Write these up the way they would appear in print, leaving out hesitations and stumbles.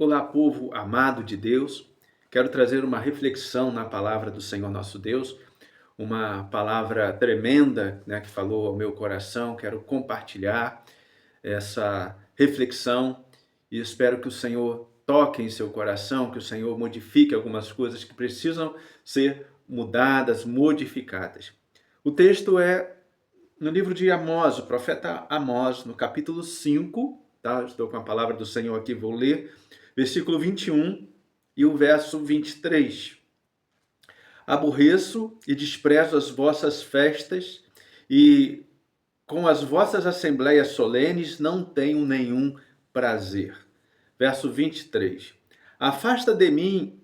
Olá, povo amado de Deus. Quero trazer uma reflexão na palavra do Senhor nosso Deus, uma palavra tremenda, né, que falou ao meu coração. Quero compartilhar essa reflexão e espero que o Senhor toque em seu coração, que o Senhor modifique algumas coisas que precisam ser mudadas, modificadas. O texto é no livro de Amós, o profeta Amós, no capítulo 5, tá? Estou com a palavra do Senhor aqui, vou ler, versículo 21 e o verso 23. Aborreço e desprezo as vossas festas, e com as vossas assembleias solenes não tenho nenhum prazer. Verso 23. Afasta de mim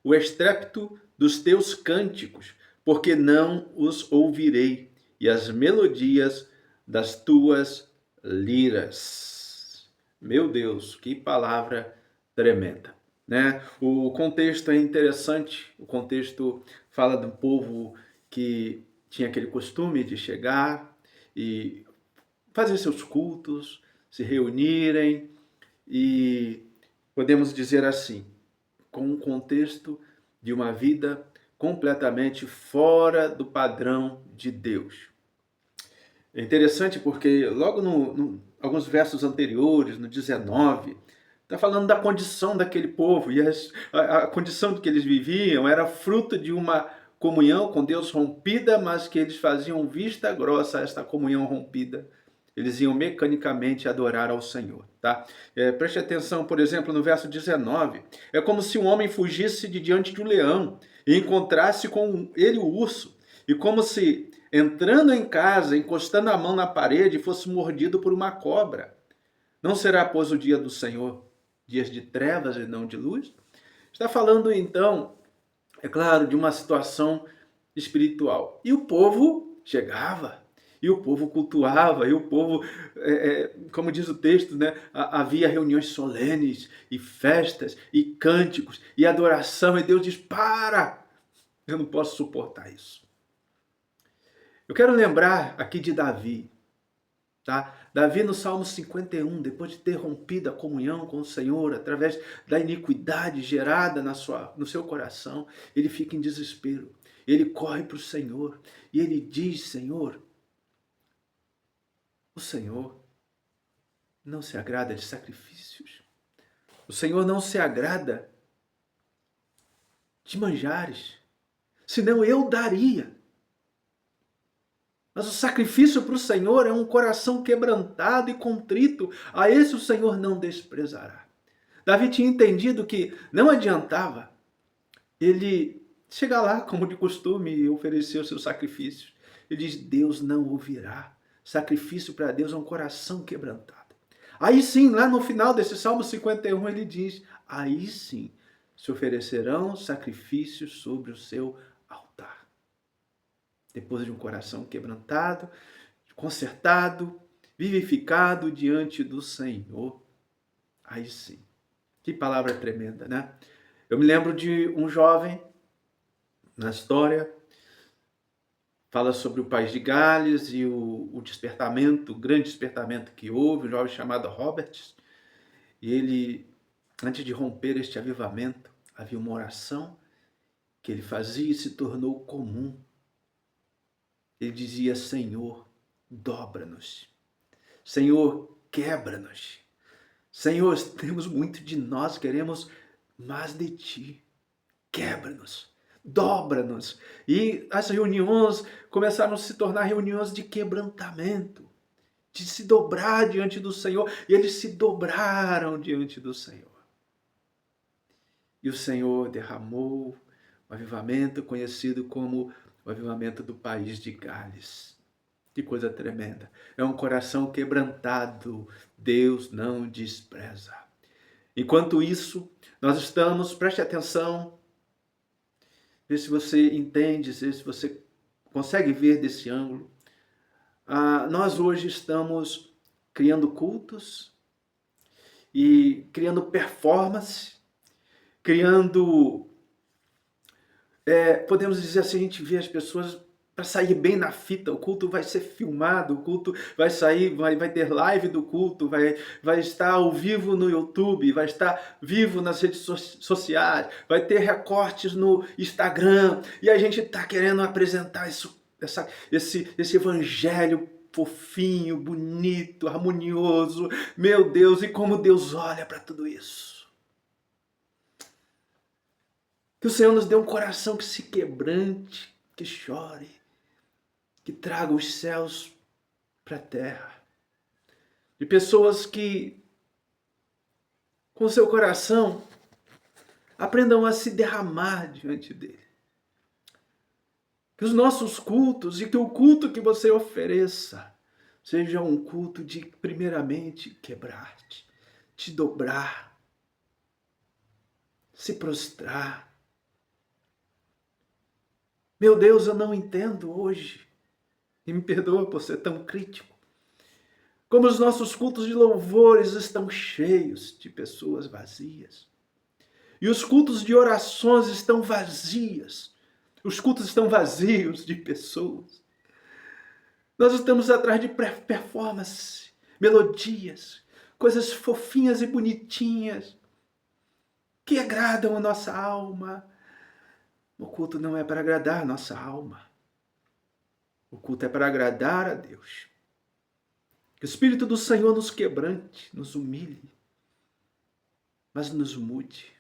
o estrépito dos teus cânticos, porque não os ouvirei, e as melodias das tuas liras. Meu Deus, que palavra tremenda, né? O contexto é interessante, o contexto fala de um povo que tinha aquele costume de chegar e fazer seus cultos, se reunirem, e podemos dizer assim, com um contexto de uma vida completamente fora do padrão de Deus. É interessante porque logo alguns versos anteriores, no 19, está falando da condição daquele povo, e a condição do que eles viviam era fruto de uma comunhão com Deus rompida, mas que eles faziam vista grossa a esta comunhão rompida. Eles iam mecanicamente adorar ao Senhor, tá? Preste atenção, por exemplo, no verso 19. É como se um homem fugisse de diante de um leão e encontrasse com ele o urso. E como se, entrando em casa, encostando a mão na parede, fosse mordido por uma cobra. Não será, pois, o dia do Senhor dias de trevas e não de luz? Está falando, então, é claro, de uma situação espiritual. E o povo chegava, e o povo cultuava, e o povo, como diz o texto, né, havia reuniões solenes, e festas, e cânticos, e adoração, e Deus diz, para! Eu não posso suportar isso. Eu quero lembrar aqui de Davi, tá? Davi no Salmo 51, depois de ter rompido a comunhão com o Senhor, através da iniquidade gerada no seu coração, ele fica em desespero. Ele corre para o Senhor e ele diz, Senhor, o Senhor não se agrada de sacrifícios. O Senhor não se agrada de manjares, senão eu daria. Mas o sacrifício para o Senhor é um coração quebrantado e contrito. A esse o Senhor não desprezará. Davi tinha entendido que não adiantava ele chegar lá, como de costume, e oferecer os seus sacrifícios. Ele diz, Deus não ouvirá. Sacrifício para Deus é um coração quebrantado. Aí sim, lá no final desse Salmo 51, ele diz, aí sim se oferecerão sacrifícios sobre o seu altar. Depois de um coração quebrantado, consertado, vivificado diante do Senhor. Aí sim. Que palavra tremenda, né? Eu me lembro de um jovem na história, fala sobre o país de Gales e o despertamento, o grande despertamento que houve, um jovem chamado Roberts. E ele, antes de romper este avivamento, havia uma oração que ele fazia e se tornou comum. Ele dizia, Senhor, dobra-nos. Senhor, quebra-nos. Senhor, temos muito de nós, queremos mais de Ti. Quebra-nos, dobra-nos. E as reuniões começaram a se tornar reuniões de quebrantamento, de se dobrar diante do Senhor. E eles se dobraram diante do Senhor. E o Senhor derramou o avivamento conhecido como o avivamento do país de Gales. Que coisa tremenda. É um coração quebrantado. Deus não despreza. Enquanto isso, nós estamos, preste atenção, vê se você entende, vê se você consegue ver desse ângulo. Nós hoje estamos criando cultos e criando performance, criando, podemos dizer assim, a gente vê as pessoas para sair bem na fita. O culto vai ser filmado, o culto vai sair, vai ter live do culto, vai estar ao vivo no YouTube, vai estar vivo nas redes sociais, vai ter recortes no Instagram, e a gente está querendo apresentar esse evangelho fofinho, bonito, harmonioso. Meu Deus, e como Deus olha para tudo isso. Que o Senhor nos dê um coração que se quebrante, que chore, que traga os céus para a terra. De pessoas que, com seu coração, aprendam a se derramar diante dele. Que os nossos cultos e que o culto que você ofereça seja um culto de, primeiramente, quebrar-te, te dobrar, se prostrar. Meu Deus, eu não entendo hoje, e me perdoa por ser tão crítico, como os nossos cultos de louvores estão cheios de pessoas vazias. E os cultos de orações estão vazios. Os cultos estão vazios de pessoas. Nós estamos atrás de performance, melodias, coisas fofinhas e bonitinhas que agradam a nossa alma. O culto não é para agradar a nossa alma. O culto é para agradar a Deus. Que o Espírito do Senhor nos quebrante, nos humilhe, mas nos mude.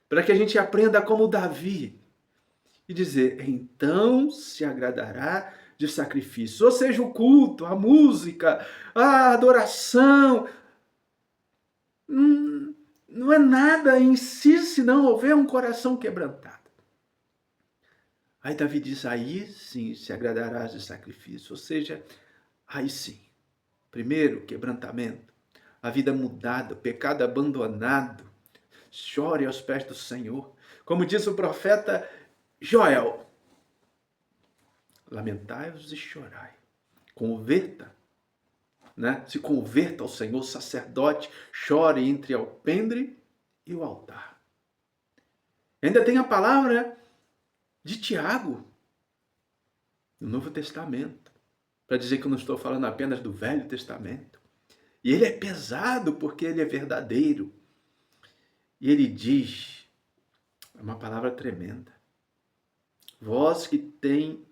Para que a gente aprenda como Davi e dizer, então se agradará de sacrifício. Ou seja, o culto, a música, a adoração, não é nada em si, se não houver um coração quebrantado. Aí Davi diz, aí sim se agradarás de sacrifício. Ou seja, aí sim. Primeiro, quebrantamento. A vida mudada, o pecado abandonado. Chore aos pés do Senhor. Como diz o profeta Joel, lamentai-vos e chorai. Converta, né? Se converta ao Senhor, sacerdote, chore entre o alpendre e o altar. Ainda tem a palavra de Tiago, no Novo Testamento, para dizer que eu não estou falando apenas do Velho Testamento. E ele é pesado porque ele é verdadeiro. E ele diz, é uma palavra tremenda, vós que tem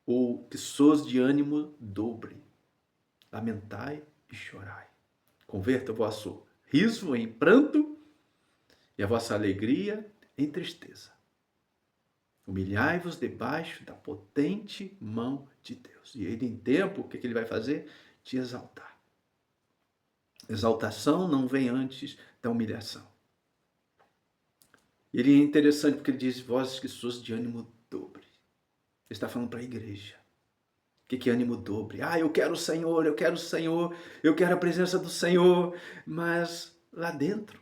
ou que sois de ânimo dobre, lamentai e chorai. Converta o vosso riso em pranto e a vossa alegria em tristeza. Humilhai-vos debaixo da potente mão de Deus. E ele, em tempo, o que ele vai fazer? Te exaltar. Exaltação não vem antes da humilhação. Ele é interessante porque ele diz, vós que sois de ânimo dobre. Ele está falando para a igreja. O que é ânimo dobre? Eu quero o Senhor, eu quero o Senhor, eu quero a presença do Senhor, mas lá dentro,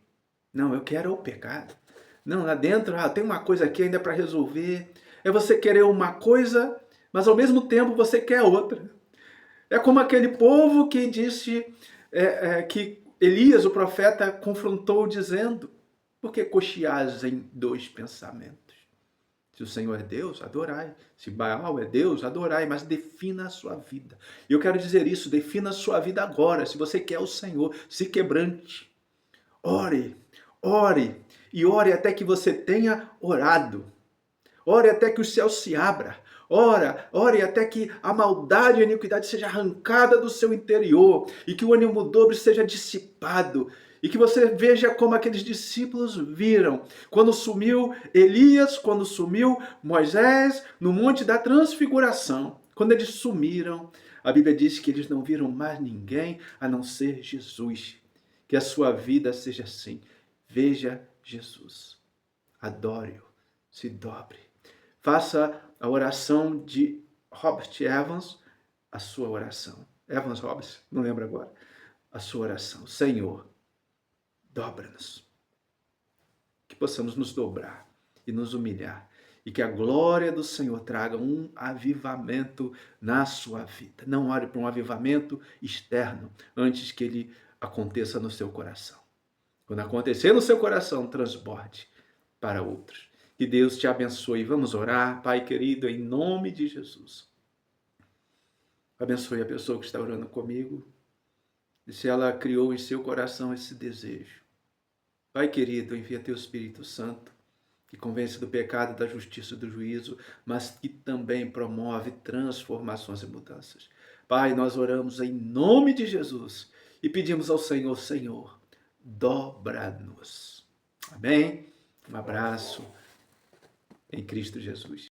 não, eu quero o pecado. Não, lá dentro, tem uma coisa aqui ainda para resolver. É você querer uma coisa, mas ao mesmo tempo você quer outra. É como aquele povo que disse, que Elias, o profeta, confrontou dizendo, por que cocheais em dois pensamentos? Se o Senhor é Deus, adorai. Se Baal é Deus, adorai, mas defina a sua vida. E eu quero dizer isso, defina a sua vida agora. Se você quer o Senhor, se quebrante. Ore, ore, e ore até que você tenha orado. Ore até que o céu se abra. Ore até que a maldade e a iniquidade seja arrancada do seu interior e que o ânimo dobre seja dissipado. E que você veja como aqueles discípulos viram quando sumiu Elias, quando sumiu Moisés no Monte da Transfiguração. Quando eles sumiram, a Bíblia diz que eles não viram mais ninguém a não ser Jesus. Que a sua vida seja assim. Veja Jesus. Adore-o. Se dobre. Faça a oração de Robert Evans, a sua oração. Evans Roberts, não lembro agora. A sua oração. Senhor, dobra-nos. Que possamos nos dobrar e nos humilhar. E que a glória do Senhor traga um avivamento na sua vida. Não ore para um avivamento externo antes que ele aconteça no seu coração. Quando acontecer no seu coração, transborde para outros. Que Deus te abençoe. Vamos orar, Pai querido, em nome de Jesus. Abençoe a pessoa que está orando comigo. E se ela criou em seu coração esse desejo. Pai querido, envia teu Espírito Santo, que convence do pecado, da justiça e do juízo, mas que também promove transformações e mudanças. Pai, nós oramos em nome de Jesus e pedimos ao Senhor, Senhor, dobra-nos. Amém? Um abraço em Cristo Jesus.